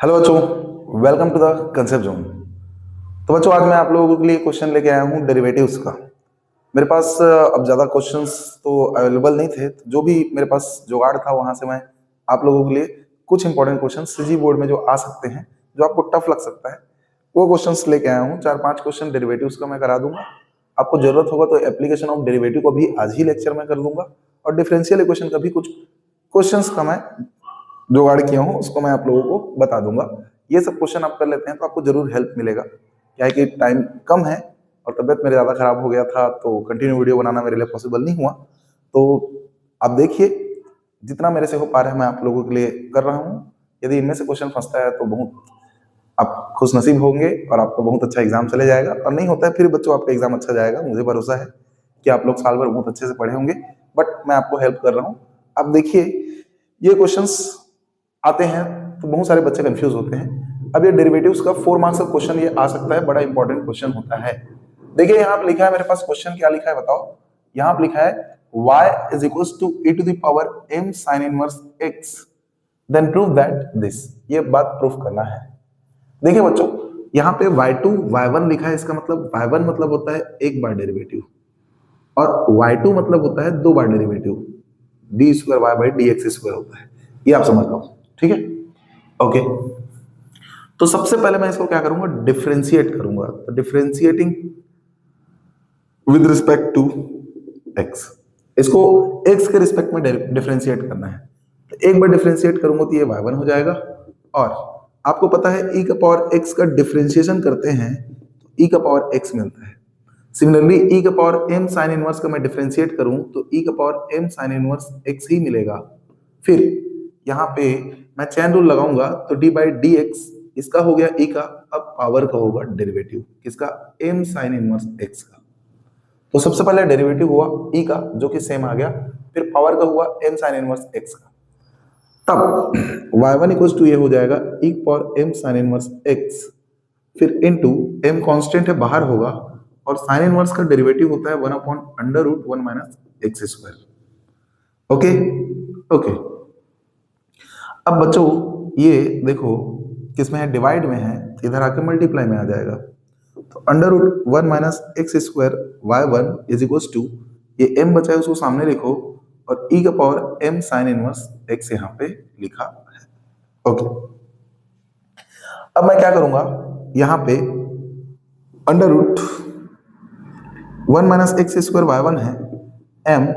Hello बच्चों, welcome to the concept zone. तो बच्चों, आज मैं आप लोगों के लिए क्वेश्चन लेके आया हूँ डेरिवेटिव्स का। मेरे पास अब ज़्यादा क्वेश्चंस तो अवेलेबल नहीं थे, तो जो भी मेरे पास जुगाड़ था वहां से मैं आप लोगों के लिए कुछ इंपॉर्टेंट क्वेश्चन सीजी बोर्ड में जो आ सकते हैं, जो आपको टफ लग सकता है, वो क्वेश्चंस लेके आया हूँ। 4-5 क्वेश्चन डेरिवेटिव्स का मैं करा दूंगा। आपको जरूरत होगा तो एप्लीकेशन ऑफ डेरिवेटिव को भी आज ही लेक्चर में कर दूंगा, और डिफरेंशियल इक्वेशन का भी कुछ क्वेश्चंस का मैं जुगाड़ किया हूँ, उसको मैं आप लोगों को बता दूंगा। ये सब क्वेश्चन आप कर लेते हैं तो आपको जरूर हेल्प मिलेगा। क्या है कि टाइम कम है और तबियत मेरे ज़्यादा खराब हो गया था, तो कंटिन्यू वीडियो बनाना मेरे लिए पॉसिबल नहीं हुआ। तो आप देखिए, जितना मेरे से हो पा रहा है मैं आप लोगों के लिए कर रहा हूँ। यदि इनमें से क्वेश्चन फंसता है तो बहुत आप खुश नसीब होंगे और आपको बहुत अच्छा एग्जाम चले जाएगा, और नहीं होता है फिर बच्चों आपका एग्जाम अच्छा जाएगा। मुझे भरोसा है कि आप लोग साल भर बहुत अच्छे से पढ़े होंगे, बट मैं आपको हेल्प कर रहा हूँ। अब देखिए, ये क्वेश्चंस आते हैं तो बहुत सारे बच्चे कंफ्यूज होते हैं। अब ये डेरिवेटिव्स का 4 मार्क्स का क्वेश्चन ये आ सकता है, बड़ा इंपॉर्टेंट क्वेश्चन होता है। देखिए यहाँ पे लिखा है, मेरे पास क्वेश्चन क्या लिखा है बताओ। यहाँ पे लिखा है y is equals to e to the power m sin inverse x, then prove that this। ये बात प्रूफ करना है। देखिए बच्चों, यहाँ पे y2 y1 लिखा है, इसका मतलब y1 मतलब होता है एक बार डेरिवेटिव, और y2 मतलब होता है दो बार derivative, d square y by d x square होता है। ये आप समझ लो, ठीक है। ओके, तो सबसे पहले मैं इसको क्या करूंगा, डिफरेंशिएट करूंगा। तो differentiating with respect to x, इसको एक्स के रिस्पेक्ट में डिफरेंशिएट करना है। तो एक बार डिफरेंशिएट करूंगा तो ये y1 हो जाएगा, और आपको पता है e का पावर x का डिफरेंशिएशन करते हैं तो e का पावर x मिलता है। सिमिलरली e का पावर m साइन इनवर्स का मैं डिफरेंशिएट करूं तो e का power m sine inverse x ही मिलेगा। फिर यहाँ पे मैं चैन रूल लगाऊंगा तो d बाई डी एक्स, इसका हो गया e का, अब पावर का होगा डेरिवेटिव किसका, m साइन इनवर्स x का। तो सबसे पहले डेरिवेटिव हुआ e का जो कि सेम आ गया, फिर पावर का हुआ m साइन इनवर्स x का। तब y1 इक्वल्स टू ये हो जाएगा e power m sine inverse x, फिर इनटू m कांस्टेंट है बाहर होगा, और साइन इनवर्स का डेरिवेटिव होता है 1 upon under root 1 minus x square. Okay okay. अब बच्चों ये देखो किसमें है, डिवाइड में है, तो इधर आके मल्टीप्लाई में आ जाएगा। तो under root 1 minus x square y1 is equals to, ये m बचा है उसको सामने लिखो, और e का power m sine inverse x यहाँ पे लिखा है। ओके, अब मैं क्या करूंगा, यहाँ पे under root 1 minus x square y1 है, m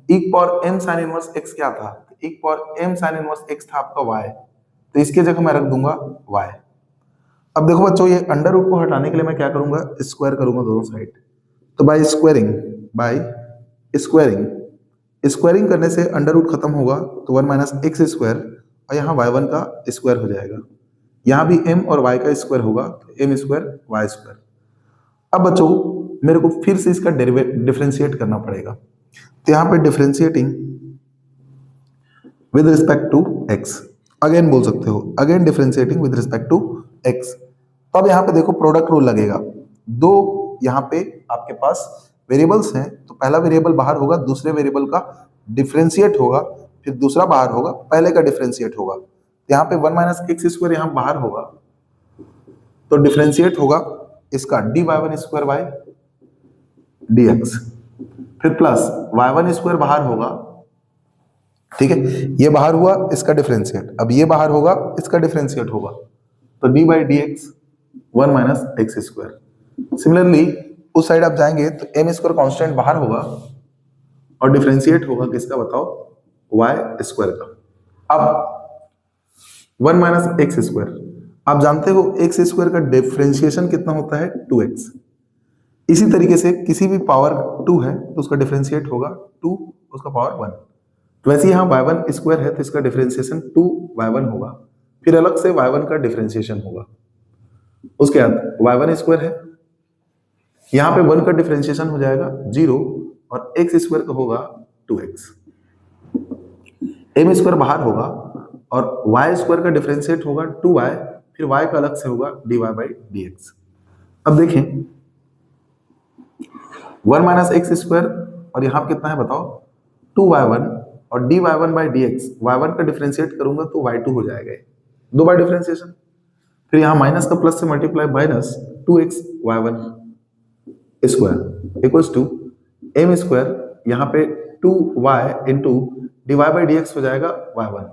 e power m sine inverse x क्या था, e power m sine inverse x था आपका y, तो इसके जगह मैं रख दूंगा y। अब देखो बच्चों, ये अंडर रूट को हटाने के लिए मैं क्या करूंगा, स्क्वायर करूंगा दोनों साइड। तो बाय स्क्वायरिंग स्क्वायरिंग करने से अंडर रूट खत्म होगा, तो 1 माइनस एक्स स्क्वायर, और यहाँ y1 का स्क्वायर हो जाएगा। यहाँ भी m और y का स्क्वायर होगा, तो m स्क्वायर वाई स्क्वायर। अब बच्चों मेरे को फिर से इसका डिफरेंशिएट करना पड़ेगा, तो यहाँ पे differentiating with respect to x, again बोल सकते हो, again differentiating with respect to x। तो अब यहाँ पे देखो प्रोडक्ट रूल लगेगा। दो यहाँ पे आपके पास वेरिएबल्स हैं, तो पहला वेरिएबल बाहर होगा, दूसरे वेरिएबल का डिफरेंशिएट होगा, फिर दूसरा बाहर होगा, पहले का डिफरेंशिएट होगा। यहाँ पे 1 माइनस एक्स स्क्वायर यहाँ बाहर होगा, तो डिफरेंशिएट होगा इसका d y one square by d x, फिर प्लस y1 स्क्वायर बाहर होगा, ठीक है, ये बाहर हुआ इसका डिफरेंशिएट, अब ये बाहर होगा इसका डिफरेंशिएट होगा, तो D by d x 1 minus x square. Similarly उस साइड आप जाएंगे तो m स्क्वायर कांस्टेंट बाहर होगा, और डिफरेंशिएट होगा किसका बताओ, y स्क्वायर का। अब 1 माइनस एक्स स्क्वायर, आप जानते हो एक्स स्क्वायर का डिफरेंशिएशन कितना होता है, 2x। इसी तरीके से किसी भी पावर 2 है तो उसका डिफरेंशिएट होगा 2 उसका पावर 1। तो वैसे यहाँ y1 स्क्वायर है तो इसका डिफरेंशिएशन 2y1 होगा, फिर अलग से y1 का डिफरेंशिएशन होगा। उसके बाद y1 स्क्वायर है, यहाँ पे 1 का डिफरेंशिएशन हो जाएगा 0, और x स्क्वायर का होगा 2x। m स्क्वायर बाहर होगा, और y स्क्वायर का डिफरेंशिएट होगा 2y, फिर y का अलग से होगा dy बाई dx। अब देखें 1 माइनस एक्स स्क्वायर, और यहाँ पे कितना है बताओ, 2y1, और dy1 बाई dx, y1 का डिफरेंशिएट करूंगा तो y2 हो जाएगा, दो बार डिफरेंशिएशन। फिर यहाँ माइनस का प्लस से multiply minus 2x y1 square equals to m square, यहाँ पे 2y into divide by D हो जाएगा y1।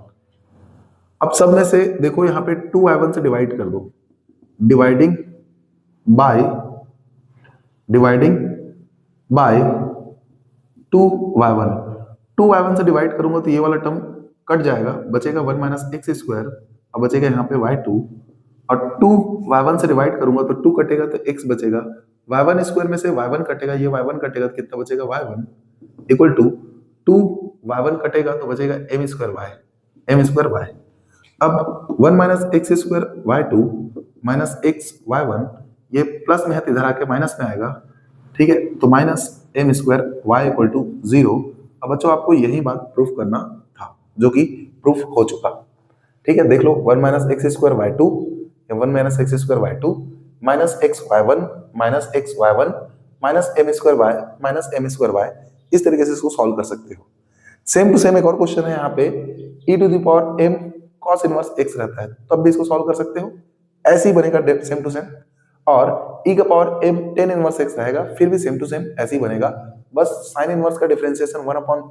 अब सब में से देखो यहाँ पे 2y1 से डिवाइड कर दो, डिवाइडिंग बाय 2y1 से डिवाइड करूंगा तो ये वाला टर्म कट जाएगा, बचेगा 1 माइनस एक्स स्क्वायर। अब बचेगा यहाँ पे y2, और 2y1 से डिवाइड करूंगा तो 2 कटेगा तो x बचेगा, y1 स्क्वायर में से y1 कटेगा, ये y1 कटेगा तो कितना बचेगा y1 इक्वल टू 2y1 कटेगा तो बचेगा m स्क्वायर y। अब 1 minus x square y2 minus x y1, ये प्लस में है तो इधर आके माइनस में आएगा, ठीक है, तो minus m square y equal to 0। अब बच्चों आपको यही बात प्रूफ करना था, जो कि प्रूफ हो चुका, ठीक है। देख लो 1 माइनस एक्स स्क्वायर y2 या 1 minus x square y2 minus x y1 minus x y1 minus m square y minus m square y, इस तरीके से इसको सॉल्व कर सकते हो। सेम टू सेम एक और क्वेश्चन है यहाँ पे, e to the power m cos inverse x रहता है, तब भी इसको सॉल्व कर सकते हो, ऐसे ही बनेगा सेम टू सेम। और e का power m tan inverse x रहेगा, फिर भी सेम टू सेम ऐसे ही बनेगा, बस साइन इनवर्स का differentiation 1 upon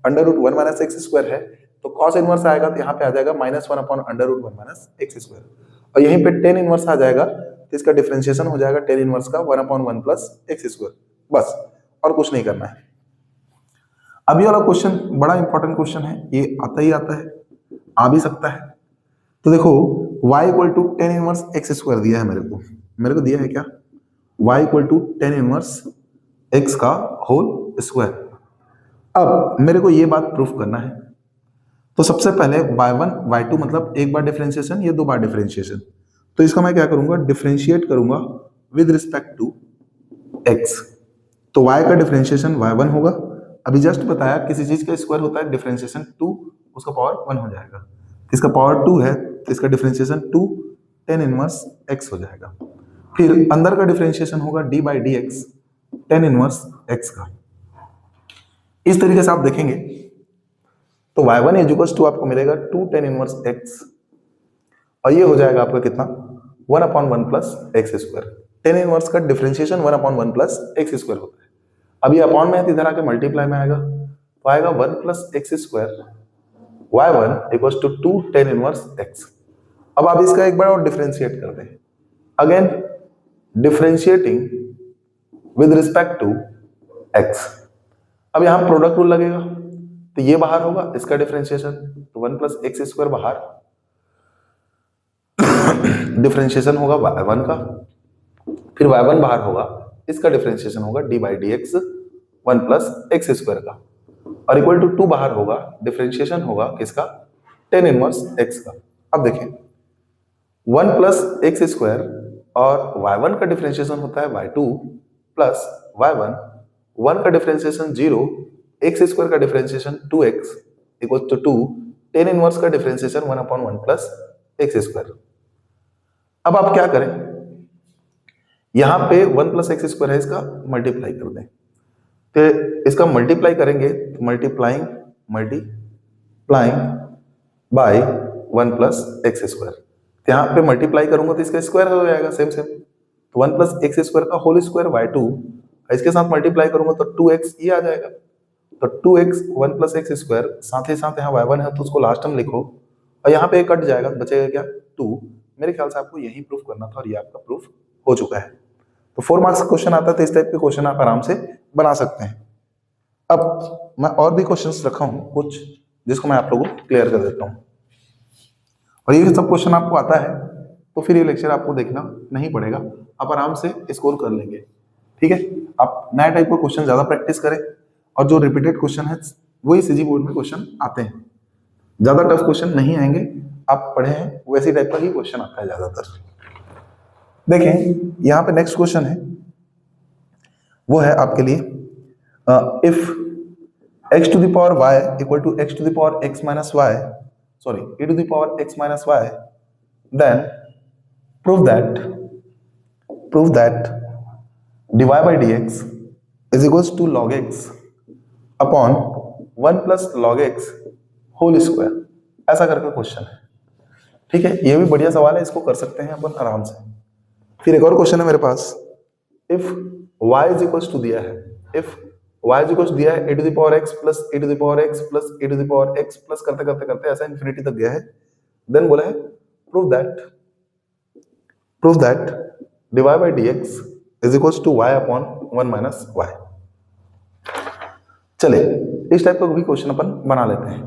under root 1 minus x square है, तो cos इनवर्स आएगा तो यहाँ पे आ जाएगा minus 1 upon under root 1 minus x square, और यहीं पे tan इनवर्स आ जाएगा तो इसका डिफरेंशिएशन हो जाएगा tan इनवर्स का 1 अपॉन 1 प्लस एक्स स्क्वायर, बस और कुछ नहीं करना है। अब ये वाला क्वेश्चन बड़ा इंपॉर्टेंट क्वेश्चन है, ये आता ही आता है, आ भी सकता है। तो देखो y equal to tan inverse x square दिया है मेरे को दिया है क्या, y equal to tan inverse x का होल स्क्वायर। अब मेरे को ये बात प्रूफ करना है, तो सबसे पहले y1 y2 मतलब एक बार डिफरेंशिएशन, ये 2 बार डिफरेंशिएशन, तो इसका मैं क्या करूंगा, डिफरेंशिएट करूंगा विद रिस्पेक्ट टू x, तो y का डिफरेंशिएशन y1 होगा, अभी जस्ट बताया किसी चीज का स्क्वायर होता है डिफरेंशिएशन 2, उसका पावर 1 हो जाएगा, इसका पावर 2 है तो इसका डिफरेंशिएशन 2 tan इनवर्स x हो जाएगा। फिर अंदर का डिफरेंशिएशन होगा d by d x tan inverse x का। इस तरीके से आप देखेंगे तो y1 इक्वल्स टू आपको मिलेगा 2 tan इनवर्स x, और ये हो जाएगा आपका कितना 1 upon 1 plus x square. tan inverse का differentiation 1 upon 1 plus x square होता है, अब ये अपॉन में है तो इधर आके मल्टीप्लाई में आएगा, तो आएगा 1 plus x square y1 equals to 2 tan inverse x। अब आप इसका एक बार और डिफरेंशिएट कर दें, again differentiating with respect to x। अब यहां प्रोडक्ट रूल लगेगा, तो ये बाहर होगा इसका डिफरेंशिएशन, तो 1 प्लस एक्स स्क्वायर बाहर, डिफरेंशिएशन होगा y1 का, फिर y1 बाहर होगा, इसका डिफरेंशिएशन होगा d by d x 1 plus x square का, और इक्वल टू 2 बाहर होगा, डिफरेंशिएशन होगा किसका, tan इनवर्स x का। अब देखें 1 प्लस एक्स स्क्वायर और y1 का डिफरेंशिएशन होता है y2 प्लस y1, 1 का डिफरेंशिएशन 0, एक्स स्क्वायर का differentiation 2x equal to 2, tan inverse का differentiation 1 upon 1 plus x square. अब आप क्या करें, यहां पे 1 प्लस एक्स स्क्वायर है, इसका मल्टीप्लाई कर दें, तो इसका मल्टीप्लाई करेंगे तो multiplying by 1 plus x square, तो यहाँ पे मल्टीप्लाई करूंगा तो इसका स्क्वायर हो जाएगा सेम, तो 1 प्लस एक्स स्क्वायर का होल स्क्वायर y2, इसके साथ मल्टीप्लाई करूंगा तो 2x ये आ जाएगा, तो 2x 1 प्लस एक्स स्क्वायर, साथ ही साथ यहाँ y1 है तो उसको लास्ट टर्म लिखो, और यहाँ पे कट जाएगा तो बचेगा क्या 2। मेरे ख्याल से आपको यही प्रूफ करना था और ये आपका प्रूफ हो चुका है। तो 4 मार्क्स का क्वेश्चन आता है, तो इस टाइप के क्वेश्चन आप आराम से बना सकते हैं। अब मैं और भी क्वेश्चंस रखा हूं कुछ, जिसको मैं आप लोगों को क्लियर कर देता हूं, और ये सब क्वेश्चन आपको आता है तो फिर ये लेक्चर आपको देखना नहीं पड़ेगा, आप आराम से स्कोर कर लेंगे, ठीक है। आप नया टाइप का क्वेश्चन ज्यादा प्रैक्टिस करें, और जो रिपीटेड क्वेश्चन है वही सीजी बोर्ड में क्वेश्चन आते हैं, ज्यादा टफ क्वेश्चन नहीं आएंगे, आप पढ़े हैं वैसी टाइप का ही क्वेश्चन आता है ज्यादातर। देखें यहाँ पे नेक्स्ट क्वेश्चन है, वो है आपके लिए if x to the power y equal to x to the power x minus y, sorry, e to the power x minus y, then prove that dy by dx is equals to log x upon 1 plus log x whole square, ऐसा करके question है। ठीक है, ये भी बढ़िया सवाल है, इसको कर सकते हैं अपन आराम से। फिर एक और क्वेश्चन है मेरे पास, if y is equal to दिया है, इफ y इज इक्वल दिया है a to the power x plus a to the power x plus a to the power x plus करते करते करते ऐसा इन्फिनिटी तक गया है, देन बोला है prove that dy by dx is equal to y upon 1 minus y। चले इस टाइप का भी क्वेश्चन अपन बना लेते हैं।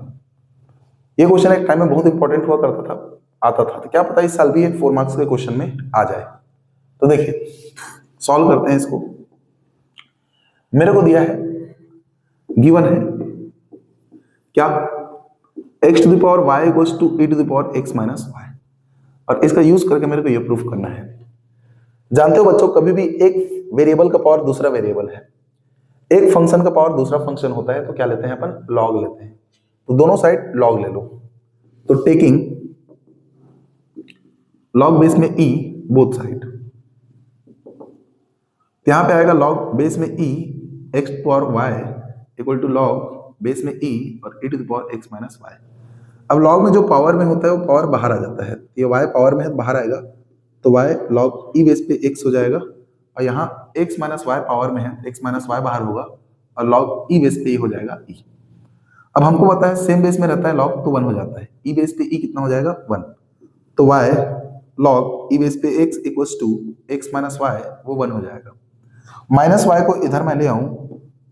ये क्वेश्चन एक टाइम में बहुत इंपॉर्टेंट हुआ करता था, आता था, तो क्या पता इस साल भी ये 4 मार्क्स के क्वेश्चन में आ जाए। तो देखिए सॉल्व करते हैं इसको। मेरे को दिया है, गिवन है क्या, x to the power y equals to e to the power x minus y, और इसका यूज करके मेरे को ये प्रूफ करना है। जानते हो बच्चों, कभी भी एक वेरिएबल का पावर दूसरा वेरिएबल है, एक फंक्शन का पावर दूसरा फंक्शन होता है, तो क्या लेते हैं अपन, लॉग लेते हैं। तो दोनों साइड लॉग ले लो, तो टेकिंग लॉग बेस में e बोथ साइड, यहां पे आएगा लॉग बेस में e x power y equal to log base में e और e to the power x minus y। अब लॉग में जो पावर में होता है वो पावर बाहर आ जाता है, ये y पावर में है तो बाहर आएगा, तो y लॉग e बेस पे x हो जाएगा, और यहाँ x माइनस y पावर में है, x माइनस y बाहर होगा, और लॉग e बेस पे हो जाएगा e। अब हमको पता है सेम बेस में रहता है लॉग, तो 1 हो जाता है, e बेस पे e कितना हो जाएगा 1, तो y लॉग e बेस पे x equals to x minus y वो 1 हो जाएगा। माइनस y को इधर मैं ले आऊं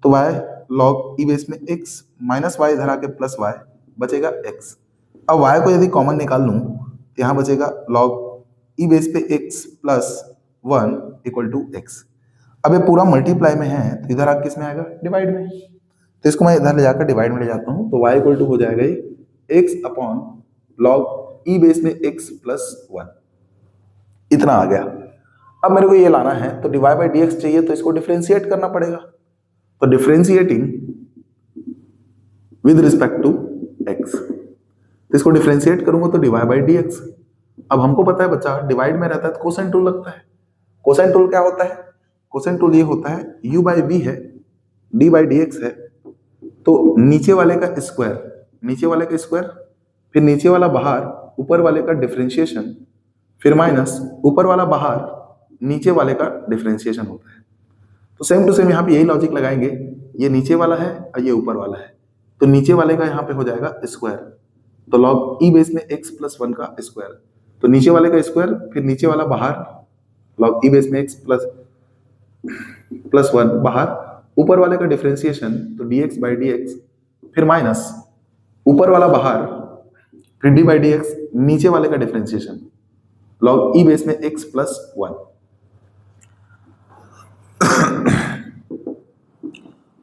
तो y लॉग e बेस में x माइनस y इधर आके प्लस y बचेगा x। अब y को यदि कॉमन निकाल लूं तो यहाँ बचेगा लॉग e बेस पे x plus 1 equal to x। अब ये पूरा मल्टीप्लाई में है तो इधर आके किस में आएगा, डिवाइड में, तो इसको मैं इधर ले जाकर डिवाइड में ले जाता हूँ, तो y इक्वल टू हो जाएगा ये x upon log e base में x प्लस 1, इतना आ गया। अब मेरे को ये लाना है तो dy बाई dx चाहिए, तो इसको डिफरेंशिएट करना पड़ेगा, तो differentiating with respect to x, तो इसको डिफरेंशिएट करूंगा तो dy बाई dx। अब हमको पता है बच्चा डिवाइड में रहता है तो कोसाइन टूल लगता है। कोसाइन टूल क्या होता है, कोसाइन टूल ये होता है u बाई v है, d बाई dx है, तो नीचे वाले का स्क्वायर, नीचे वाले का स्क्वायर, फिर नीचे वाला बाहर, ऊपर वाले का डिफरेंशिएशन, फिर माइनस ऊपर वाला बाहर, नीचे वाले का डिफरेंशिएशन होता है। तो सेम टू सेम यहाँ पे यही लॉजिक लगाएंगे, ये नीचे वाला है और ये ऊपर वाला है, तो नीचे वाले का यहाँ पे हो जाएगा स्क्वायर, तो लॉग ई बेस में x प्लस 1 का स्क्वायर, तो नीचे वाले का स्क्वायर, फिर नीचे वाला बाहर, लॉग ई बेस में x प्लस 1 बाहर, ऊपर वाले का डिफरेंशिएशन तो dx बाई dx, फिर माइनस ऊपर वाला बाहर, फिर d बाई dx, नीचे वाले का डिफरेंशिएशन लॉग ई बेस में x प्लस 1।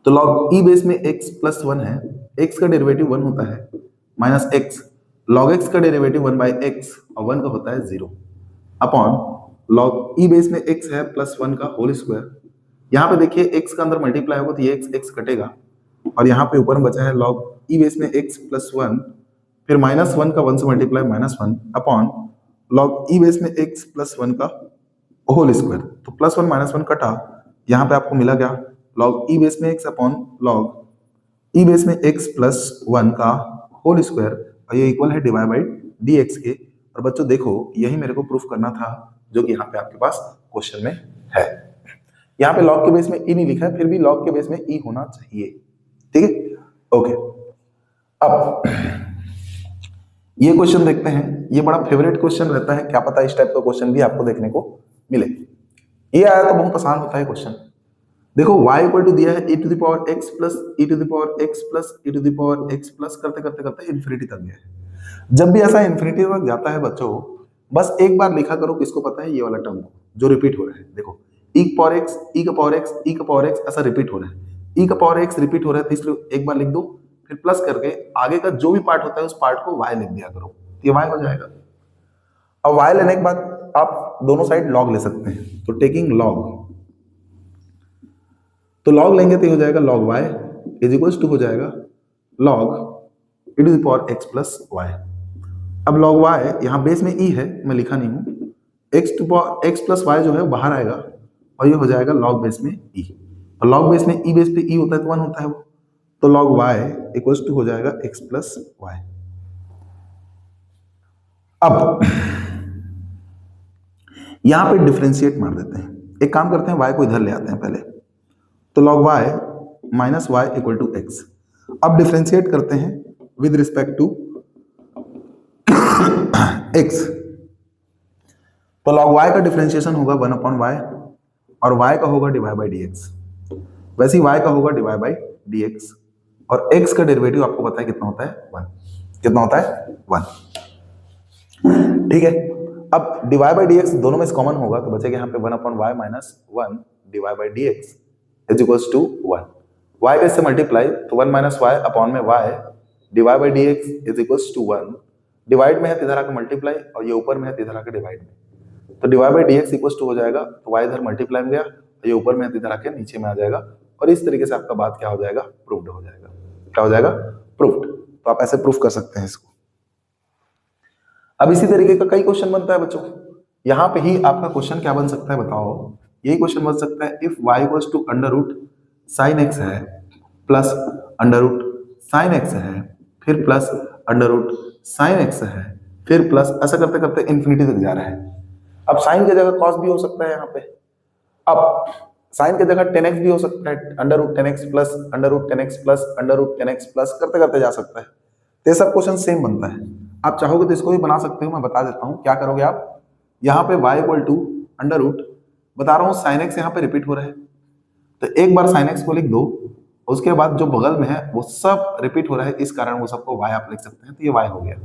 तो लॉग ई बेस में x प्लस 1 है, x का डेरिवेटिव 1 होता है, माइनस x लॉग x का डेरिवेटिव 1 बाई x और 1 का होता है 0, अपॉन लॉग ई बेस में x है प्लस 1 का होल स्क्वायर। यहाँ पे देखिए x का अंदर मल्टीप्लाई होगा तो ये x कटेगा, और यहाँ पे ऊपर में बचा है लॉग ई बेस में x प्लस 1, फिर माइनस 1 का 1 से मल्टीप्लाई माइनस 1 अपॉन लॉग ई बेस में x प्लस 1 का होल स्क्वायर। तो प्लस 1 माइनस 1 कटा, यहाँ पे आपको मिला क्या, लॉग ई बेस में x अपॉन लॉग ई बेस में x प्लस 1 का होल स्क्वायर, और ये इक्वल है डिवाइड बाई dx के। और बच्चों देखो यही मेरे को प्रूफ करना था, जो कि यहाँ पे आपके पास क्वेश्चन में है। यहाँ पे लॉग के बेस में e नहीं लिखा है, फिर भी लॉग के बेस में e होना चाहिए, ठीक है, ओके। अब ये क्वेश्चन देखते हैं, ये बड़ा फेवरेट क्वेश्चन रहता है, क्या पता इस टाइप का क्वेश्चन भी आपको देखने को मिले। ये आया तो बहुत आसान होता है क्वेश्चन। देखो y इक्वल टू दिया है e to the power x plus e to the power x plus e to the power x plus करते करते करते इन्फिनिटी तक गया है। जब भी ऐसा इन्फिनिटी तक जाता है बच्चों, बस एक बार लिखा करो, किसको पता है, ये वाला टर्म जो रिपीट हो रहा है। देखो e का पावर x, e का पावर x, e का पावर x ऐसा रिपीट हो रहा है, e का पावर x रिपीट हो रहा है, तो इसलिए एक बार लिख दो, फिर प्लस करके आगे का जो भी पार्ट होता है उस पार्ट को y लिख दिया करो, ये y हो जाएगा। अब y लेने के बाद आप दोनों साइड log ले सकते हैं, तो टेकिंग log, तो log लेंगे तो हो जाएगा log y is equal to हो जाएगा log e to the power x plus y। अब log y यहाँ बेस में e है, मैं लिखा नहीं हूँ, x to power x plus y जो है बाहर आएगा, और ये हो जाएगा log बेस में e, और log बेस में e बेस पे e होता है तो 1 होता है वो, तो log y इक्वल टू हो जाएगा x प्लस y। अब यहां पे डिफरेंशिएट मार देते हैं। एक काम करते हैं, y को इधर ले आते हैं पहले, तो log y minus y equal to x. अब डिफरेंशिएट करते हैं विद रिस्पेक्ट टू x, तो log y का डिफरेंशिएशन होगा 1/y और y का होगा डिवाइड बाई dx, वैसे ही y का होगा डिवाइड बाई dx, और x का डेरिवेटिव आपको पता है कितना होता है 1, कितना होता है 1। ठीक है, अब डिवाइड बाई dx दोनों में से कॉमन होगा तो बचेगा यहाँ पे 1/y minus 1 divide by dx is equals to 1। y का इससे मल्टीप्लाई तो 1 माइनस वाई अपॉन में y divide by dx is equals to 1। Divide में है तो इधर आकर मल्टीप्लाई, और ये ऊपर में है तो इधर आकर डिवाइड में, तो divide by dx equals to हो जाएगा, तो y इधर मल्टीप्लाई में गया, और ये ऊपर में है तो इधर आके नीचे में आ जाएगा, और इस तरीके से आपका बात क्या हो जाएगा, प्रूव्ड हो जाएगा। क्या हो जाएगा, प्रूव्ड। तो आप ऐसे प्रूफ कर सकते हैं इसको। अब इसी तरीके का कई क्वेश्चन बनता है बच्चों, यहाँ पे ही आपका क्वेश्चन क्या बन सकता है बताओ, यही क्वेश्चन बन सकता है, if y equals to under root sine x है plus under root sine x है, फिर plus under root sine x है, फिर प्लस, ऐसा करते करते इन्फिनिटी तक जा रहा है। अब साइन की जगह कॉस भी हो सकता है यहाँ पे, अब साइन की जगह 10x भी हो सकता है, under root 10x plus under root 10x plus under root 10x plus करते करते जा सकता है। तो ये सब क्वेश्चन सेम बनता है। आप चाहोगे तो इसको भी बना सकते हो, मैं बता देता हूँ क्या करोगे आप। यहाँ पे y equal to under root, बता रहा हूँ साइन एक्स यहाँ पे रिपीट हो रहा है, तो एक बार साइन एक्स को लिख दो, उसके बाद जो बगल में है वो सब रिपीट हो रहा है, इस कारण वो सबको y आप लिख सकते हैं, तो ये y हो गया।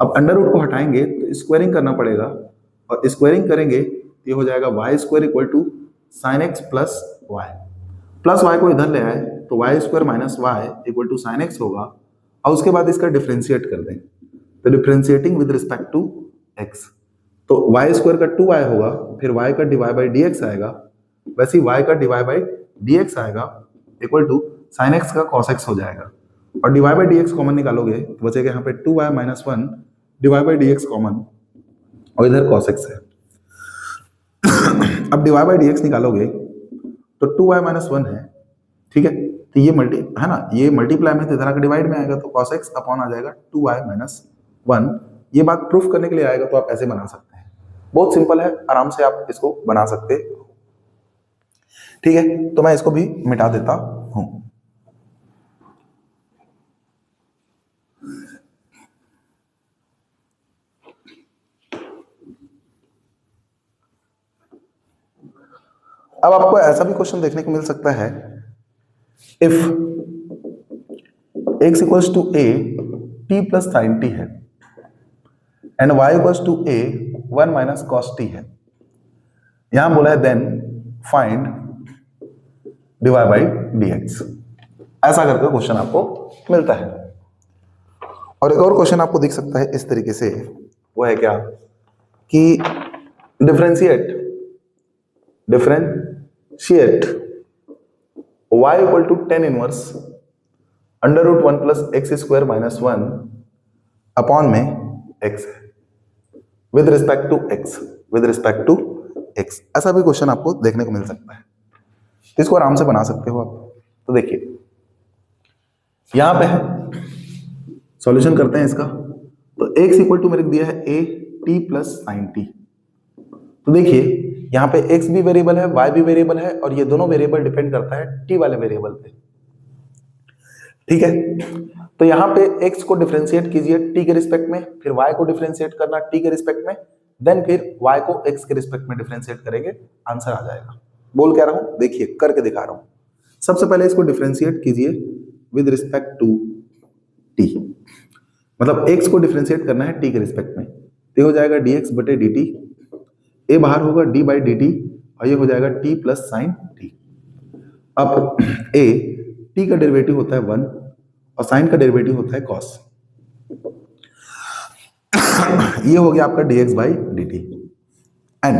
अब अंडर रूट को हटाएंगे तो स्क्वायरिंग करना पड़ेगा, और स्क्वायरिंग करेंगे तो ये हो जाएगा y square equal to sine x plus y, plus y को इधर ले आए तो y square minus y equal to sine x होगा, और उसके बाद इसका डिफरेंशिएट कर दें, तो differentiating with respect to x, तो वाई स्क्वायर का 2y होगा, फिर y का डिवाइड बाई dx आएगा, वैसे ही y का डिवाइड बाई dx आएगा इक्वल टू साइन एक्स का cos x हो जाएगा, और डिवाइड बाई dx कॉमन निकालोगे तो बचेगा यहाँ पे 2y minus 1 divide by dx common, और इधर cos x है। अब डिवाइड बाई dx निकालोगे तो 2y माइनस 1 है, ठीक है, तो ये मल्टी है ना, ये मल्टीप्लाई में तो इधर आकर डिवाइड में आएगा, तो cos x अपॉन आ जाएगा 2y माइनस 1। ये बात प्रूफ करने के लिए आएगा, तो आप ऐसे बना सकते हैं, बहुत सिंपल है, आराम से आप इसको बना सकते हो। ठीक है, तो मैं इसको भी मिटा देता हूं। अब आपको ऐसा भी क्वेश्चन देखने को मिल सकता है, if x equals to a t plus sine t है and y equals to a 1 minus cos t है, यहां बोला है then find divide by dx, ऐसा करके क्वेश्चन आपको मिलता है। और एक और क्वेश्चन आपको दिख सकता है इस तरीके से, वो है क्या कि differentiate y equal to tan inverse under root 1 plus x square minus 1 upon में x है, विद रिस्पेक्ट टू x, ऐसा भी क्वेश्चन आपको देखने को मिल सकता है, इसको आराम से बना सकते हो आप। तो देखिए यहां पे है, सॉल्यूशन करते हैं इसका, तो x इक्वल टू मेरे को दिया है a t plus sine t, तो देखिए यहाँ पे x भी वेरिएबल है, y भी वेरिएबल है, और ये दोनों वेरिएबल डिपेंड करता है t वाले वेरिएबल पे, ठीक है। तो यहाँ पे x को डिफरेंशिएट कीजिए t के रिस्पेक्ट में, फिर y को डिफरेंशिएट करना t के रिस्पेक्ट में, देन फिर y को x के रिस्पेक्ट में डिफरेंशिएट करेंगे, आंसर आ जाएगा। बोल क्या रहा हूं, देखिए करके दिखा रहा हूं। सबसे पहले इसको डिफरेंशिएट कीजिए विद रिस्पेक्ट टू t, मतलब x को डिफरेंशिएट करना है t के रिस्पेक्ट में, तो हो जाएगा dx बटे dt, a बाहर होगा d बाई dt, और ये हो जाएगा t प्लस साइन t। अब a t का डेरिवेटिव होता है 1 और साइन का डेरिवेटिव होता है cos, ये हो गया आपका dx बाई dt, एंड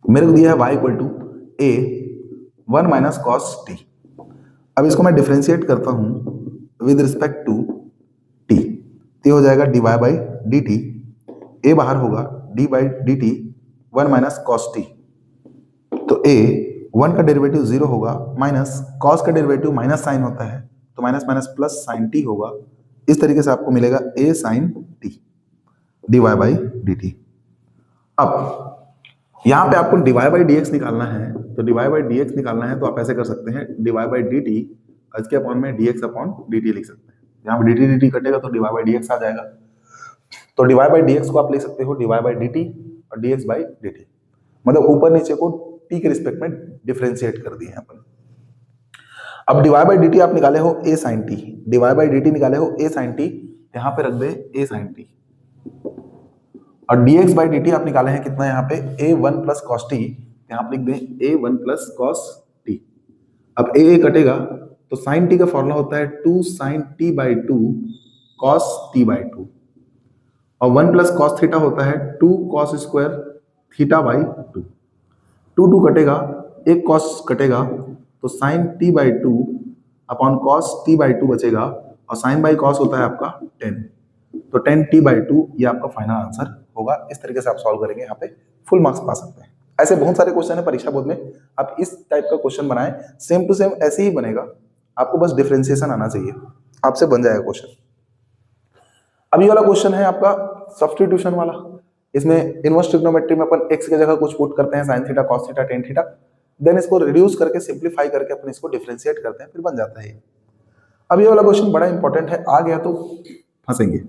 मेरे को दिया है y equal to a 1 minus cos t। अब इसको मैं डिफरेंशिएट करता हूं विद रिस्पेक्ट टू t, तो हो जाएगा dy बाई dt, a बाहर होगा d by dt 1 minus cos t, तो a 1 का डेरिवेटिव 0 होगा, माइनस कॉस का डेरिवेटिव माइनस साइन होता है, तो minus minus plus sine t होगा, इस तरीके से आपको मिलेगा a sine t। dy by dt। अब यहाँ पे आपको dy बाई dx निकालना है, तो dy बाई dx निकालना है तो आप ऐसे कर सकते हैं, dy बाई dt इसके अपॉन में dx अपॉन dt लिख सकते हैं। यहाँ पे dt dt कटेगा तो dy बाई dx आ जाएगा, तो dy बाई dx को आप लिख सकते हो dy बाई dt और dx बाई dt, मतलब ऊपर नीचे को t के रिस्पेक्ट में डिफरेंशिएट कर दिए अपन। अब dy बाई dt आप निकाले हो a sin t, dy by dt निकाले हो a sin t, यहाँ पे रख दे a sin t, और dx बाई dt आप निकाले हैं कितना यहाँ पे a1 प्लस कॉस टी, यहाँ पे लिख दें a1 प्लस कॉस टी। अब a कटेगा तो साइन टी का फॉर्मूला होता है 2 sine t by 2 cos t by 2, और 1 प्लस कॉस थीटा होता है 2 कॉस स्क्वायर थीटा बाई 2। 2 कटेगा, एक कॉस कटेगा तो sine t by 2 upon cos t by 2 बचेगा, और साइन बाई कॉस होता है आपका 10, तो 10 टी बाई 2 ये आपका फाइनल आंसर होगा। इस तरीके से आप सॉल्व करेंगे, यहाँ पे फुल मार्क्स पा सकते हैं। ऐसे बहुत सारे क्वेश्चन है परीक्षा बोर्ड में, आप इस टाइप का क्वेश्चन बनाएं, सेम टू सेम ऐसे ही बनेगा, आपको बस डिफरेंशिएशन आना चाहिए, आपसे बन जाएगा क्वेश्चन। अब ये वाला क्वेश्चन है आपका सब्स्टिट्यूशन वाला, इसमें इनवर्स ट्रिग्नोमेट्री में अपन x की जगह कुछ पुट करते हैं, sine theta cos theta tan theta, then इसको रिड्यूस करके सिंप्लीफाई करके अपन इसको डिफरेंशिएट करते हैं, फिर बन जाता है। अब ये वाला क्वेश्चन बड़ा इंपॉर्टेंट है, आ गया तो फंसेंगे,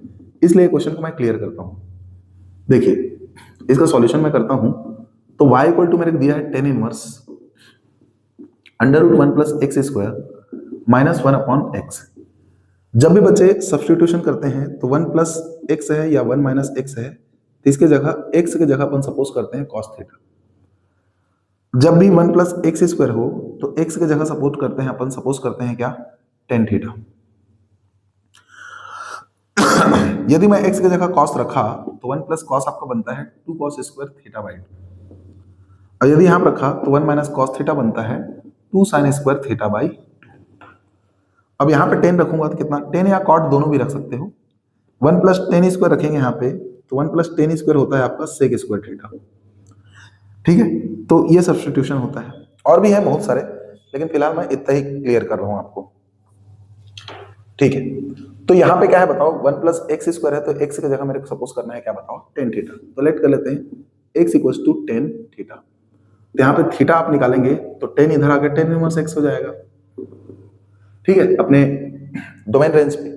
इसलिए क्वेश्चन को मैं क्लियर करता हूं। देखिए इसका सॉल्यूशन मैं करता हूं, तो y इक्वल टू मेरे को दिया है tan inverse under root 1 plus x square minus 1 upon x. जब भी बच्चे सब्स्टिट्यूशन करते हैं तो 1 प्लस एक्स है या 1 माइनस एक्स है, तो इसके जगह एक्स की जगह अपन सपोज करते हैं कॉस थीटा। जब भी 1 प्लस एक्स स्क्वायर हो तो एक्स की जगह सपोज करते हैं अपन, सपोज करते हैं क्या, टेन थीटा। यदि मैं x की जगह cos रखा तो 1 प्लस कॉस आपका बनता है 2 कॉस स्क्वायर थीटा बाई 2, और यदि यहां रखा तो 1 माइनस कॉस थीटा बनता है 2 साइन स्क्वायर थीटा बाई 2। अब यहाँ पे 10 रखूंगा तो कितना, 10 या कॉट दोनों भी रख सकते हो। 1 प्लस टेन स्क्वायर रखेंगे यहाँ पे तो 1 प्लस टेन स्क्वायर होता है आपका सेक स्क्वायर थीटा, ठीक है। तो ये सब्स्टिट्यूशन होता है, और भी है बहुत सारे, लेकिन फिलहाल मैं इतना ही क्लियर कर रहा हूं आपको, ठीक है। तो यहाँ पे क्या है बताओ, 1 प्लस एक्स स्क्वायर है तो x की जगह मेरे को सपोज करना है क्या बताओ, टेन थीटा। तो लेट कर लेते हैं x equals to tan theta, तो यहाँ पे थीटा आप निकालेंगे तो 10 इधर आके 10 इनवर्स x हो जाएगा, ठीक है, अपने डोमेन रेंज पे।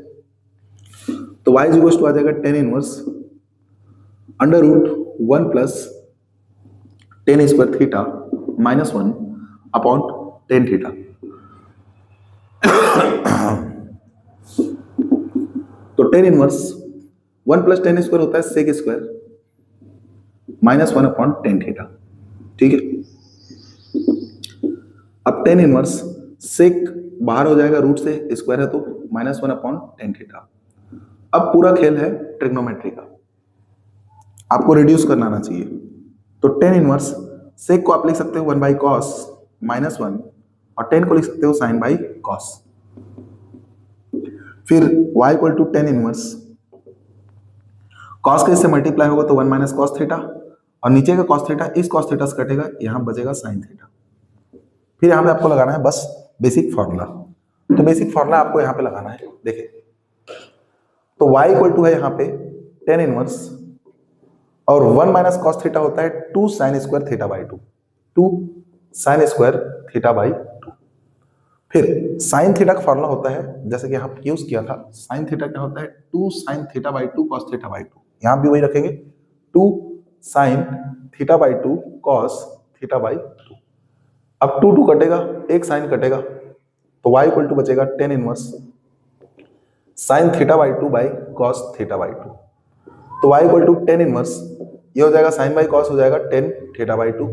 तो y इक्वल्स टू आ जाएगा 10 inverse under root 1 plus tan square theta minus 1 upon tan theta. तो 10 इनवर्स 1 प्लस टेन स्क्वायर होता है sec square minus 1 upon tan theta, ठीक है। अब 10 इनवर्स सेक बाहर हो जाएगा, रूट से स्क्वायर है तो माइनस 1 अपॉन टेन थीटा। अब पूरा खेल है ट्रिग्नोमेट्री का, आपको रिड्यूस करना आना चाहिए। तो 10 इनवर्स सेक को आप लिख सकते हो 1 बाई कॉस माइनस 1, और 10 को लिख सकते हो साइन बाई कॉस। फिर y equal to 10 inverse cos के इससे मल्टीप्लाई होगा तो 1 माइनस कॉस थीटा, और नीचे का कॉस थीटा इस कॉस थीटा से कटेगा, यहां बचेगा साइन थीटा। फिर यहां पे आपको लगाना है बस बेसिक फॉर्मूला, तो बेसिक फॉर्मूला आपको यहां पे लगाना है। देखिए तो y इक्वल टू है यहाँ पे 10 इनवर्स, और 1 माइनस कॉस थीटा होता है 2 sine square theta by 2, 2 sine square theta by 2। फिर साइन थीटा का फॉर्मूला होता है, जैसे कि यहाँ यूज किया था, साइन थीटा क्या होता है 2 sine theta by 2 cos theta by 2, यहाँ भी वही रखेंगे 2 sine theta by 2 cos theta by 2। अब 2 कटेगा, एक साइन कटेगा, तो y इक्वल टू बचेगा 10 inverse sine theta by 2 by cos theta by 2। तो y इक्वल टू 10 इनवर्स, ये हो जाएगा साइन बाई कॉस हो जाएगा 10 थीटा बाई 2,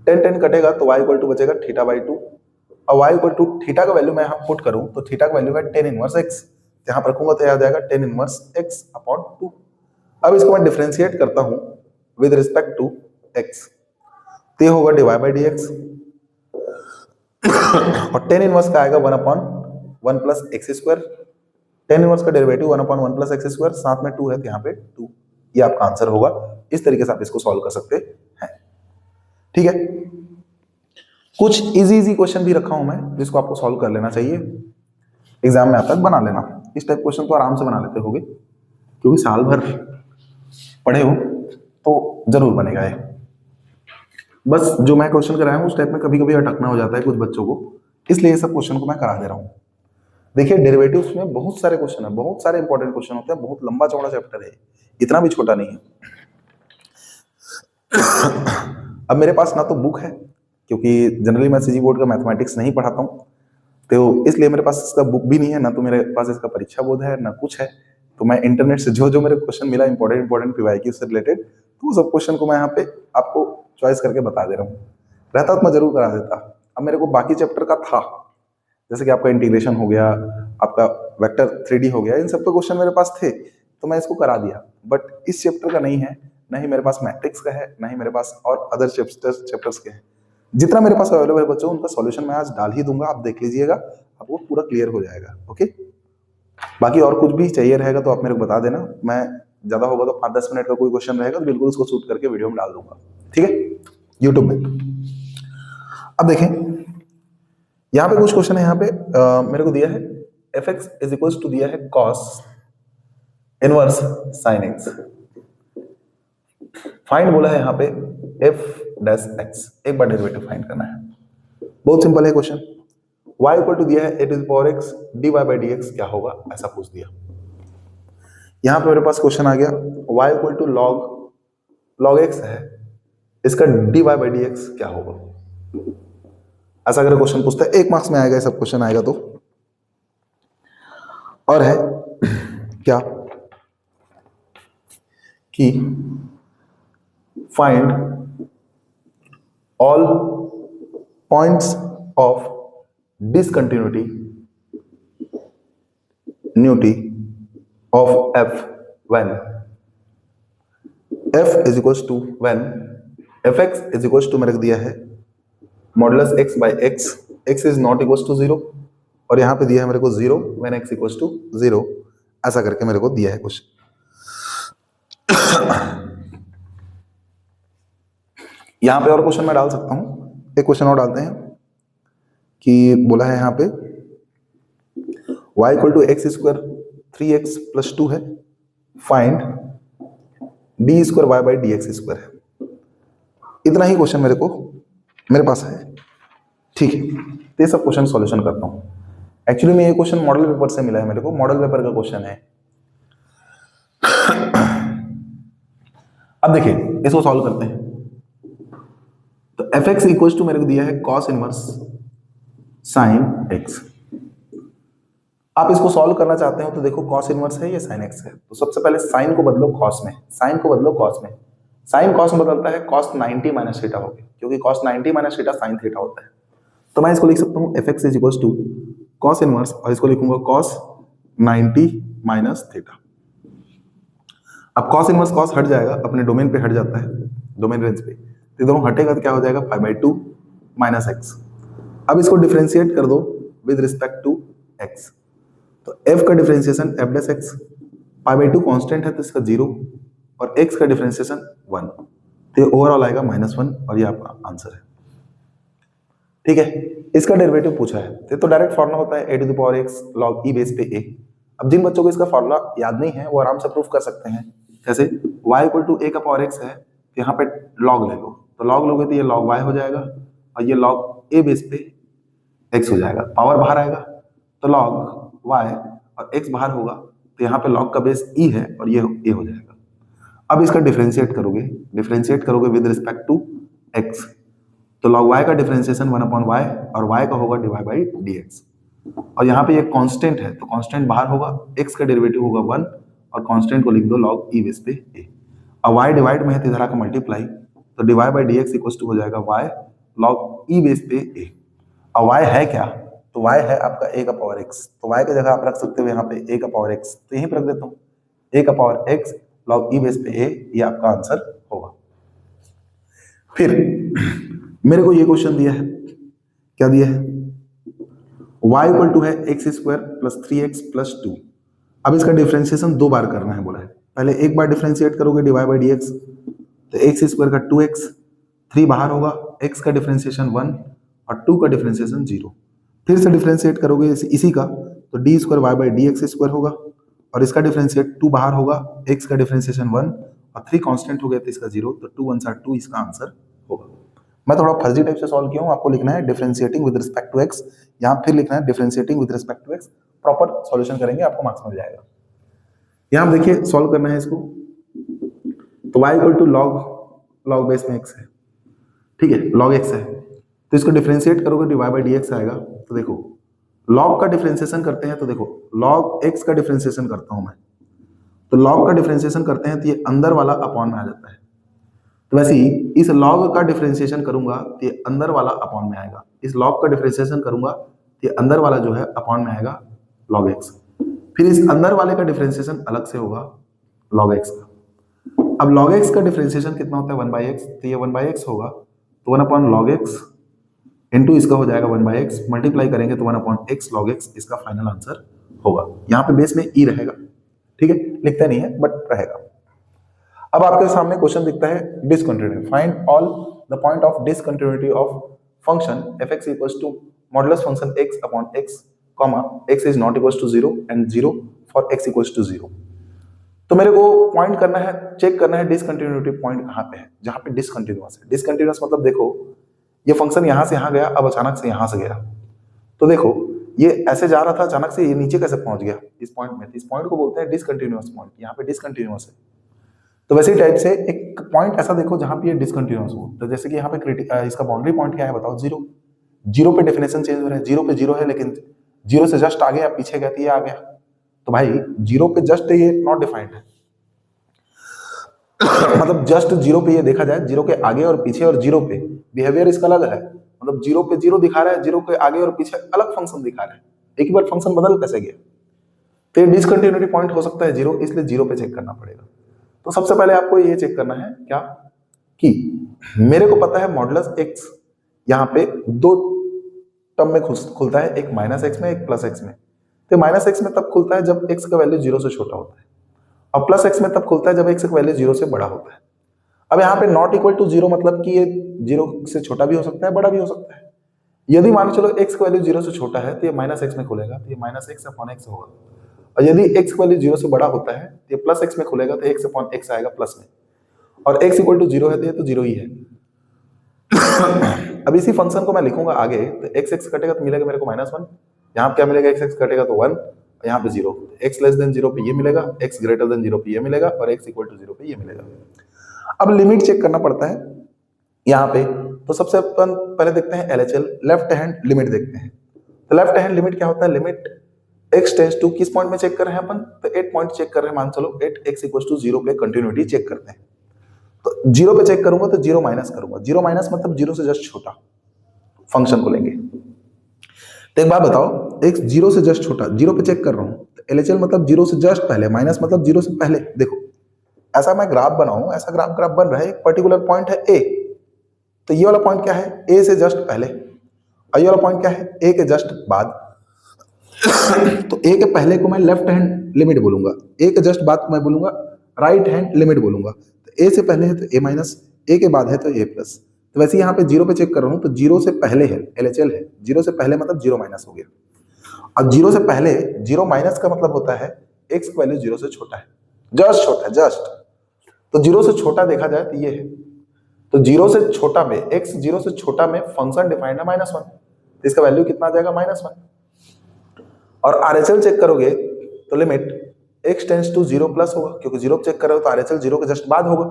10 कटेगा तो y इक्वल टू बचेगा थीटा बाई 2, और y इक्वल टू थीटा का वैल्यू मैं यहाँ पुट करूँ तो थीटा का वैल्यू है 10 इनवर्स x, यहाँ पर रखूंगा तो आ जाएगा 10 इनवर्स x अपॉन 2। अब इसको मैं डिफरेंशिएट करता हूँ विद रिस्पेक्ट टू x, तो ये होगा डिवाइड बाई dx, और 10 इनवर्स का आएगा 1 upon 1 plus x square, 10 inverse का derivative 1 upon 1 plus x square, साथ में 2 है तो यहाँ पे 2, ये आपका आंसर होगा। इस तरीके से आप इसको सॉल्व कर सकते हैं, ठीक है। कुछ इजी क्वेश्चन भी रखा हूं मैं जिसको आपको सॉल्व कर लेना चाहिए, एग्जाम में आता है बना लेना। इस टाइप क्वेश्चन तो आराम से बना लेते होगे, क्योंकि साल भर पढ़े हो तो जरूर बनेगा ये। बस जो मैं क्वेश्चन कराया हूँ उस टाइप में कभी कभी अटकना हो जाता है कुछ बच्चों को, इसलिए ये सब क्वेश्चन को मैं करा दे रहा हूँ। देखिए डेरिवेटिव्स में बहुत सारे क्वेश्चन है, बहुत सारे इंपॉर्टेंट क्वेश्चन होते हैं, बहुत लंबा चौड़ा चैप्टर है, इतना भी छोटा नहीं है। अब मेरे पास ना तो बुक है, क्योंकि जनरली मैं सीजी बोर्ड का मैथमेटिक्स नहीं पढ़ाता हूँ, तो इसलिए मेरे पास इसका बुक भी नहीं है, ना तो मेरे पास इसका परीक्षा बोध है, ना कुछ है। तो मैं इंटरनेट से जो जो मेरे क्वेश्चन मिला इंपॉर्टेंट पीवाईक्यू से रिलेटेड, तो वो सब क्वेश्चन को मैं यहाँ पे आपको चॉइस करके बता दे रहा हूँ। रहता तो मैं जरूर करा देता। अब मेरे को बाकी चैप्टर का था, जैसे कि आपका इंटीग्रेशन हो गया, आपका वेक्टर 3D हो गया, इन सब के क्वेश्चन मेरे पास थे तो मैं इसको करा दिया। बट इस चैप्टर का नहीं है, ना ही मेरे पास मैट्रिक्स का है, ना ही मेरे पास और अदर चैप्टर्स के हैं। जितना मेरे पास अवेलेबल है बच्चों, उनका सॉल्यूशन मैं आज डाल ही दूंगा, आप देख लीजिएगा, आपको पूरा क्लियर हो जाएगा। ओके, बाकी और कुछ भी चाहिए रहेगा तो आप मेरे को बता देना, मैं ज्यादा होगा तो 5-10 मिनट का कोई क्वेश्चन रहेगा तो बिल्कुल उसको शूट करके वीडियो में डाल दूंगा, ठीक है, यूट्यूब में। अब देखें यहाँ पे कुछ क्वेश्चन है, यहाँ पे मेरे को दिया है fx इज इक्वल टू दिया है cos inverse sin x। Find बोला है यहाँ पे f डैश x, एक बार डेरिवेटिव फाइंड करना है। बहुत सिंपल है क्वेश्चन। y इक्वल टू दिया है a to the power x dy by dx क्या होगा, ऐसा पूछ दिया। यहाँ पे मेरे पास क्वेश्चन आ गया y equal to log x है, इसका dy बाई dx क्या होगा, ऐसा अगर क्वेश्चन पूछता है 1 मार्क्स में आएगा, सब क्वेश्चन आएगा तो। और है क्या कि find all points of discontinuity of f when f is equal to when fx is equal to मेरे को दिया है modulus x by x, x is not equal to 0, और यहाँ पे दिया है मेरे को 0 व्हेन x इक्वल टू 0, ऐसा करके मेरे को दिया है क्वेश्चन। यहाँ पे और क्वेश्चन मैं डाल सकता हूँ, एक क्वेश्चन और डालते हैं कि बोला है यहाँ पे y equal to x square 3x plus 2 है, find d square y by d x square है। इतना ही क्वेश्चन मेरे पास है, ठीक है। तो ये सब क्वेश्चन सॉल्यूशन करता हूँ। एक्चुअली में ये क्वेश्चन मॉडल पेपर से मिला है मेरे को, मॉडल पेपर का क्वेश्चन है। अब देखिए इसको सॉल्व करते हैं। तो एफ एक्स इक्वल टू मेरे को दिया है कॉस इनवर्स साइन एक्स। आप इसको सॉल्व करना चाहते हो तो देखो कॉस इनवर्स है या साइन एक्स है, तो सबसे पहले साइन को बदलो कॉस में, साइन को बदलो कॉस में। साइन कॉस में बदलता है कॉस 90 माइनस थीटा हो गया, क्योंकि cos 90 minus theta sine theta होता है। तो मैं इसको लिख सकता हूँ f x is equal to cos inverse, और इसको लिखूंगा कॉस 90 माइनस थीटा। अब कॉस इनवर्स कॉस हट जाएगा, अपने डोमेन पे हट जाता है, डोमेन रेंज पे, तो दोनों हटेगा तो क्या हो जाएगा 5/2 माइनस एक्स। अब इसको डिफरेंशिएट कर दो विद रिस्पेक्ट टू एक्स, तो f का differentiation f dash x, π/2 constant है तो इसका 0, और x का डिफरेंशिएशन 1, तो ये ओवरऑल आएगा -1, और ये आपका आंसर है, ठीक है। इसका डेरिवेटिव पूछा है, तो डायरेक्ट फॉर्मूला होता है a to the power x log e base पे a। अब जिन बच्चों को इसका फॉर्मूला याद नहीं है वो आराम से प्रूफ कर सकते हैं, जैसे y इक्वल टू a का पावर x है, तो यहाँ पे log ले लो, तो log लोगे तो ये log y हो जाएगा, और ये log a बेस पे x हो जाएगा, पावर बाहर आएगा तो log y, और x बाहर होगा तो यहाँ पे log का बेस e है और ये a हो जाएगा। अब इसका डिफरेंशिएट करोगे विद रिस्पेक्ट टू x, तो log y का डिफरेंशिएशन 1/y, और y का होगा dy बाई dx, और यहाँ पे ये कांस्टेंट है तो कांस्टेंट बाहर होगा, x का डेरिवेटिव होगा 1, और कांस्टेंट को लिख दो log e बेस पे a। अब y डिवाइड में है तो इधर आकर मल्टीप्लाई, तो dy by dx equal to हो जाएगा y log e बेस पे a। अब y है क्या, तो y है आपका a का पावर x, तो y की जगह आप रख सकते हो यहाँ पे a का पावर x, तो यहीं पर रख देता हूँ a का power x log e base पे a, ये आपका आंसर होगा। फिर मेरे को ये क्वेश्चन दिया है, क्या दिया है, y इक्वल टू है x square plus 3x plus 2। अब इसका डिफरेंशिएशन 2 बार करना है बोला है, पहले एक बार डिफरेंशिएट करोगे dy बाई dx, तो एक्स स्क्वायर का 2x, 3 बाहर होगा, x का डिफरेंशिएशन 1 और 2 का डिफरेंशिएशन 0। फिर से डिफरेंशिएट करोगे इसी का, तो d square y by d x square होगा, और इसका डिफरेंशिएट 2 बाहर होगा, x का डिफरेंशिएशन 1 और 3 कांस्टेंट हो गया तो इसका 0, तो 2 1 2 इसका आंसर होगा। मैं थोड़ा फर्जी टाइप से सॉल्व किया हूँ, आपको लिखना है differentiating with respect to x, यहाँ फिर लिखना है differentiating with respect to x, proper solution करेंगे आपको मार्क्स मिल जाएगा। यहाँ देखिए सॉल्व करना है इसको, तो y equal to log base में x है, ठीक है, log x है, तो इसको डिफरेंशिएट करोगे dy बाई dx आएगा। तो देखो log का डिफरेंशिएशन करते हैं, तो देखो log x का डिफरेंशिएशन करता हूं मैं, तो log का डिफरेंशिएशन करते हैं तो ये अंदर वाला अपॉन में आ जाता है, तो वैसे ही इस log का डिफरेंशिएशन करूंगा तो ये अंदर वाला अपॉन में आएगा, इस log का डिफरेंशिएशन करूंगा तो ये अंदर वाला जो है अपॉन में आएगा log x, फिर इस अंदर वाले का डिफरेंशिएशन अलग से होगा log x का। अब log x का डिफरेंशिएशन कितना होता है 1/x, तो ये 1/x होगा, तो 1 log x इनटू इसका हो जाएगा 1/x, मल्टीप्लाई करेंगे तो 1/x log x इसका फाइनल आंसर होगा। यहाँ पे बेस में e रहेगा, ठीक है, लिखता नहीं है बट रहेगा। अब आपके सामने क्वेश्चन दिखता है discontinuity, find all the point of discontinuity of function fx equals to modulus function x upon x, comma x is not equals to 0 and 0 for x equals to 0। तो मेरे को पॉइंट करना है, चेक करना है discontinuity point कहाँ पे है, जहाँ पे डिसकंटिन्यूअस है। डिसकंटिन्यूअस मतलब देखो ये फंक्शन यहाँ से यहाँ गया, अब अचानक से यहाँ से गया, तो देखो ये ऐसे जा रहा था, अचानक से ये नीचे कैसे पहुंच गया इस पॉइंट में, इस पॉइंट को बोलते हैं डिसकंटिन्यूअस पॉइंट, यहाँ पे डिसकंटिन्यूअस है। तो वैसे ही टाइप से एक पॉइंट ऐसा देखो जहाँ पे ये डिसकंटिन्यूअस हो, तो जैसे कि यहाँ पे इसका बाउंड्री पॉइंट क्या है बताओ, 0, 0 पे डेफिनेशन चेंज हो रहा है, 0 पे 0 है, लेकिन 0 से जस्ट आगे या पीछे गया तो ये आ गया, तो भाई 0 पे जस्ट ये नॉट डिफाइंड है मतलब जस्ट 0 पे ये देखा जाए, 0 के आगे और पीछे और 0 पे बिहेवियर इसका अलग है, मतलब 0 पे 0 दिखा रहा है, 0 के आगे और पीछे अलग फंक्शन दिखा रहा है, एक ही बार फंक्शन बदल कैसे गया, तो ये डिसकंटिन्यूटी पॉइंट हो सकता है 0, इसलिए 0 पे चेक करना पड़ेगा। तो सबसे पहले आपको ये चेक करना है क्या कि मेरे को पता है मॉडुलस x यहाँ पे दो टर्म में खुलता है, एक -x में एक +x में, तो -x में तब खुलता है जब x का वैल्यू 0 से छोटा होता है, और +x में तब खुलता है जब x का वैल्यू 0 से बड़ा होता है। अब यहाँ पे नॉट इक्वल टू 0 मतलब कि ये 0 से छोटा भी हो सकता है, बड़ा भी हो सकता है। यदि मान चलो x का वैल्यू 0 से छोटा है तो ये -x में खुलेगा, तो ये -x अपॉन x होगा, और यदि x का वैल्यू 0 से बड़ा होता है तो ये +x में खुलेगा, तो x अपॉन x आएगा प्लस में, और x इक्वल टू 0 है तो ये तो 0 ही है। अब इसी फंक्शन को मैं लिखूंगा आगे, तो x कटेगा तो मिलेगा मेरे को -1, यहाँ पे क्या मिलेगा, x कटेगा तो 1, यहाँ पे 0, x लेस देन 0 पे ये मिलेगा, x ग्रेटर देन 0 पे ये मिलेगा, और x इक्वल टू 0 पे ये मिलेगा। अब लिमिट चेक करना पड़ता है यहाँ पे, तो सबसे पहले देखते हैं LHL, लेफ्ट हैंड लिमिट देखते हैं। तो लेफ्ट हैंड लिमिट क्या होता है, लिमिट x टेंड्स टू किस पॉइंट में चेक कर रहे हैं अपन, तो 8 पॉइंट चेक कर रहे हैं, मान चलो 8x इक्वल टू 0 पे कंटिन्यूटी चेक करते हैं। तो 0 पे चेक करूंगा तो 0 माइनस करूंगा, 0 माइनस मतलब 0 से जस्ट छोटा फंक्शन को लेंगे। तो एक बात बताओ, x 0 से जस्ट छोटा, 0 पे चेक कर रहा हूं, तो LHL मतलब 0 से जस्ट पहले, माइनस मतलब 0 से पहले। देखो ऐसा मैं ग्राफ बनाऊं, ऐसा ग्राफ बन रहा है, एक पर्टिकुलर पॉइंट है a, तो ये वाला पॉइंट क्या है, a से जस्ट पहले, और ये वाला पॉइंट क्या है, a के जस्ट बाद। तो a के पहले को मैं लेफ्ट हैंड लिमिट बोलूंगा, a के जस्ट बाद को मैं बोलूंगा राइट हैंड लिमिट बोलूंगा। तो a से पहले है तो a माइनस, a के बाद है तो a प्लस। तो वैसे यहाँ पे 0 पे चेक कर रहा हूँ, तो 0 से पहले है LHL है, 0 से पहले मतलब 0 माइनस हो गया, और 0 से पहले 0 माइनस का मतलब होता है x का वैल्यू 0 से छोटा है, जस्ट छोटा है, जस्ट। तो 0 से छोटा देखा जाए तो ये है, तो 0 से छोटा में x 0 से छोटा में फंक्शन डिफाइंड है -1, तो इसका वैल्यू कितना आ जाएगा -1। और RHL चेक करोगे तो limit x tends to 0 plus होगा, क्योंकि 0 चेक कर रहे हो तो RHL 0 के जस्ट बाद होगा,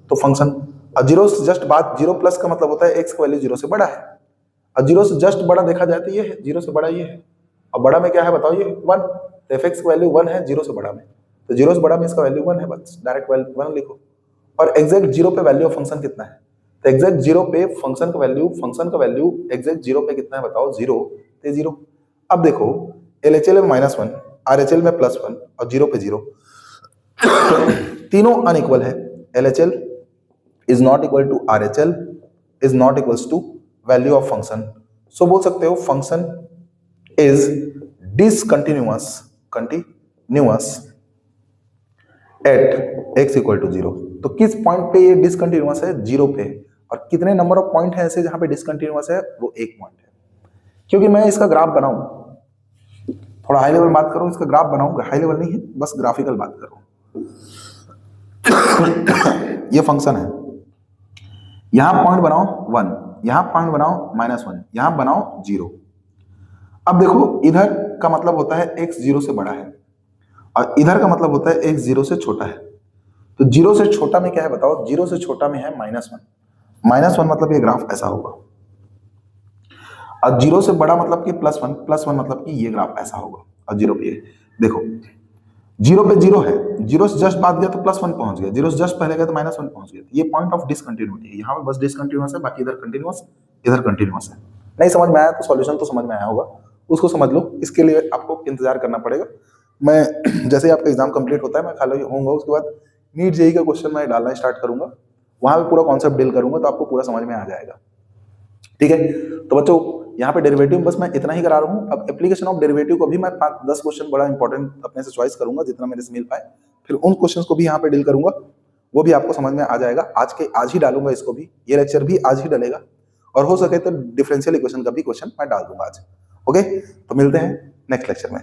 तो फंक्शन, और 0 से जस्ट बाद 0 प्लस का मतलब होता है x का वैल्यू 0 से बड़ा है, और 0 से जस्ट बड़ा देखा जाए तो ये है, 0 से बड़ा ये है, और बड़ा में क्या है बताओ, ये 1, तो fx का वैल्यू 1 है 0 से बड़ा में, तो 0 से बड़ा में इसका वैल्यू 1 है, बस डायरेक्ट वैल्यू 1 लिखो। और एग्जैक्ट 0 पे वैल्यू ऑफ फंक्शन कितना है, तो एग्जैक्ट 0 पे फंक्शन का वैल्यू एग्जैक्ट 0 पे कितना है बताओ, 0, तो 0। अब देखो LHL में -1, RHL में +1 और 0 पे 0, तीनों अनइक्वल है। LHL is not equal to RHL is not equals to value of function, so बोल सकते हो function is discontinuous at x equal to 0। तो किस पॉइंट पे ये डिसकंटिन्यूअस है, 0 पे, और कितने नंबर ऑफ पॉइंट है ऐसे जहां पे डिसकंटिन्यूअस है, वो 1 पॉइंट है। क्योंकि मैं इसका ग्राफ बनाऊं, थोड़ा हाई लेवल बात करूं, इसका ग्राफ बनाऊं, हाई लेवल नहीं है, बस ग्राफिकल बात करूं। ये फंक्शन है, यहां पॉइंट बनाओ 1, यहां पॉइंट बनाओ -1, यहां बनाओ 0। अब देखो इधर का मतलब होता है x 0 से बड़ा है और इधर का मतलब होता है x 0 से छोटा है। तो 0 से छोटा में क्या है बताओ? 0 से छोटा में है -1, -1 मतलब ये ग्राफ ऐसा होगा, और 0 से बड़ा मतलब कि +1, +1 मतलब कि ये ग्राफ ऐसा होगा। और 0 पे देखो 0 पे 0 है, 0 से जस्ट बाद गया तो +1 पहुंच गया, 0 से जस्ट पहले गया तो -1 पहुंच गया। ये पॉइंट ऑफ डिसकंटिन्यूटी है, यहाँ पे बस डिसकंटिन्यूअस है, बाकी इधर कंटिन्यूअस, इधर कंटिन्यूअस है। नहीं समझ में आया तो सॉल्यूशन तो समझ में आया होगा, उसको समझ लो। इसके लिए आपको इंतजार करना पड़ेगा। मैं जैसे ही आपका एग्जाम कंप्लीट होता है मैं खाली होऊंगा, उसके बाद नीट जेईई का क्वेश्चन मैं डालना स्टार्ट करूंगा, वहां पे पूरा कॉन्सेप्ट डील करूंगा, तो आपको पूरा समझ में आ जाएगा। ठीक है, तो बच्चों यहाँ पे डेरिवेटिव बस मैं इतना ही करा रहा हूँ। अब एप्लीकेशन ऑफ डेरिवेटिव को भी मैं 5-10 क्वेश्चन बड़ा इंपॉर्टेंट अपने से चॉइस करूंगा, जितना मेरे से मिल पाए, फिर उन क्वेश्चंस को भी यहाँ पे डील करूंगा, वो भी आपको समझ में आ जाएगा। आज ही डालूंगा इसको भी, ये लेक्चर भी आज ही डलेगा, और हो सके तो डिफरेंशियल इक्वेशन का भी क्वेश्चन मैं डाल दूंगा आज। ओके, तो मिलते हैं नेक्स्ट लेक्चर में।